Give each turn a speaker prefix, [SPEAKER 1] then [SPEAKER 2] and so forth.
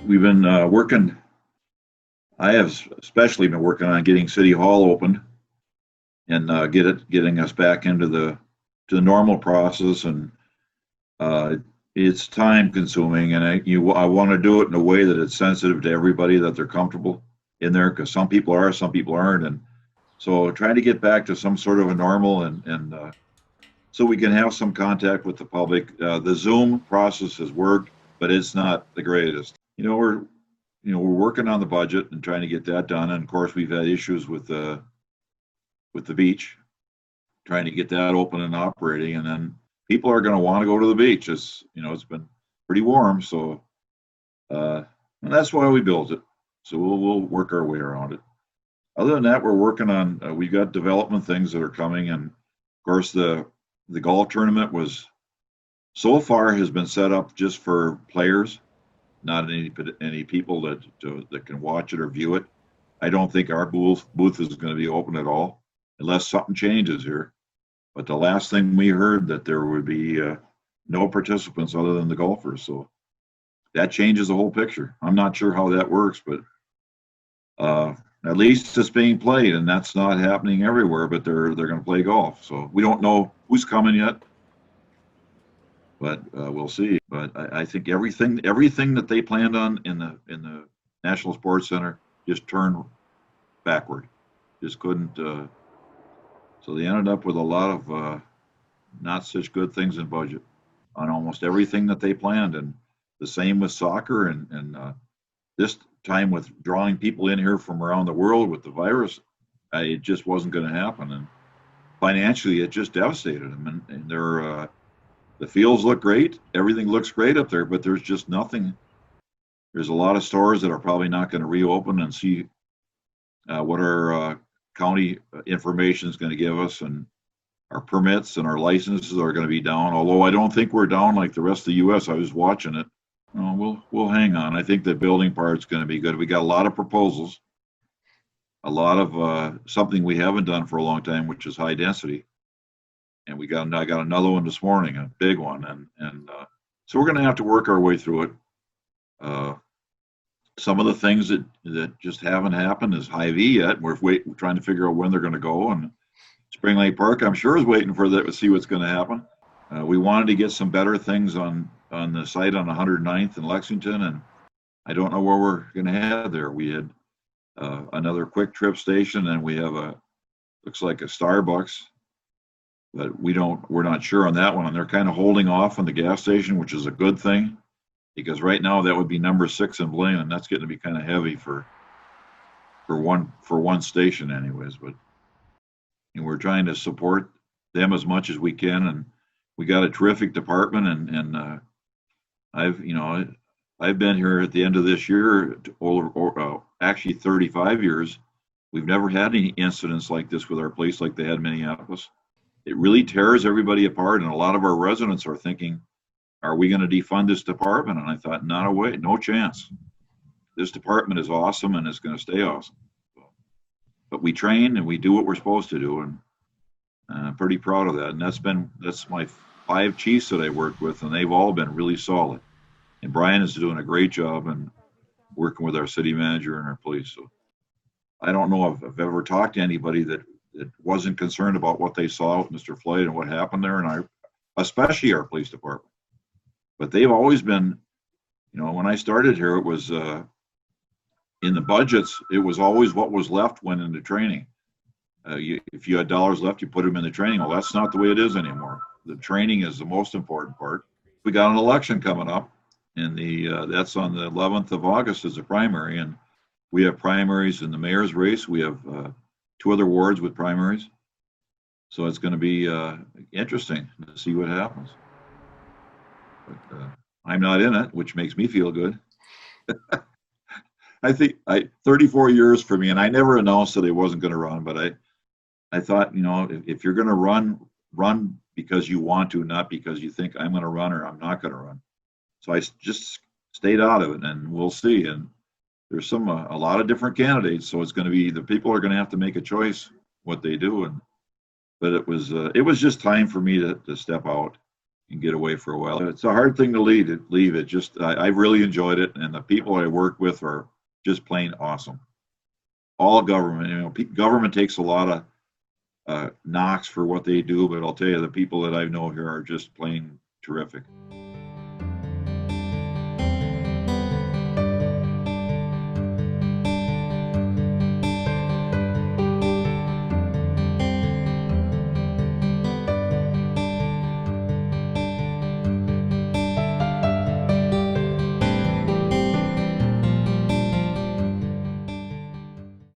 [SPEAKER 1] we've been working. I have especially been working on getting City Hall opened and getting us back into the normal process. And uh, it's time consuming, and I want to do it in a way that it's sensitive to everybody, that they're comfortable in there, because some people are, some people aren't, and so trying to get back to some sort of a normal and so we can have some contact with the public. The Zoom process has worked, but it's not the greatest. We're working on the budget and trying to get that done. And of course, we've had issues with the beach, trying to get that open and operating. And then people are going to want to go to the beach. It's been pretty warm, so and that's why we built it. So we'll work our way around it. Other than that, we're working on. We've got development things that are coming, and of course the golf tournament was so far has been set up just for players, not any people that can watch it or view it. I don't think our booth is going to be open at all unless something changes here. But the last thing we heard, that there would be no participants other than the golfers. So that changes the whole picture. I'm not sure how that works, but at least it's being played, and that's not happening everywhere. But they're going to play golf. So we don't know who's coming yet, but we'll see. But I think everything that they planned on in the National Sports Center just turned backward. Just couldn't. So they ended up with a lot of not such good things in budget on almost everything that they planned, and the same with soccer, and this time with drawing people in here from around the world with the virus, it just wasn't going to happen, and financially it just devastated them. And the fields look great, everything looks great up there, but there's just nothing. There's a lot of stores that are probably not going to reopen and see what our county information is going to give us, and our permits and our licenses are going to be down. Although I don't think we're down like the rest of the U.S. I was watching it. We'll hang on. I think the building part's going to be good. We got a lot of proposals, a lot of something we haven't done for a long time, which is high density. And I got another one this morning, a big one, and so we're going to have to work our way through it. Some of the things that just haven't happened is Hy-Vee yet. We're trying to figure out when they're going to go, and Spring Lake Park, I'm sure, is waiting for that to see what's going to happen. We wanted to get some better things on the site on 109th in Lexington, and I don't know where we're going to have there. We had another quick trip station, and we have looks like a Starbucks, but we're not sure on that one. And they're kind of holding off on the gas station, which is a good thing, because right now that would be number 6 in Blaine, and that's getting to be kind of heavy for one station, anyways. But we're trying to support them as much as we can, and we got a terrific department, and I've been here at the end of this year actually 35 years. We've never had any incidents like this with our police like they had in Minneapolis. It really tears everybody apart, and a lot of our residents are thinking, are we going to defund this department? And I thought, not a way, no chance. This department is awesome, and it's going to stay awesome. But we train and we do what we're supposed to do, and I'm pretty proud of that. And that's my 5 chiefs that I worked with, and they've all been really solid. And Brian is doing a great job and working with our city manager and our police. So I don't know if I've ever talked to anybody that wasn't concerned about what they saw with Mr. Floyd and what happened there, and especially our police department. But they've always been, when I started here, it was in the budgets, it was always what was left went into training. If you had dollars left, you put them in the training. Well, that's not the way it is anymore. The training is the most important part. We got an election coming up, and that's on the 11th of August is a primary, and we have primaries in the mayor's race. We have 2 other wards with primaries. So it's going to be interesting to see what happens. But I'm not in it, which makes me feel good. I think 34 years for me, and I never announced that I wasn't going to run, but I thought, if you're going to run because you want to, not because you think I'm going to run or I'm not going to run. So I just stayed out of it, and we'll see. And there's a lot of different candidates, so it's going to be, the people are going to have to make a choice what they do. But it was just time for me to step out. and get away for a while. It's a hard thing to leave it. Just I really enjoyed it, and the people I work with are just plain awesome. All government, government takes a lot of knocks for what they do, but I'll tell you, the people that I know here are just plain terrific.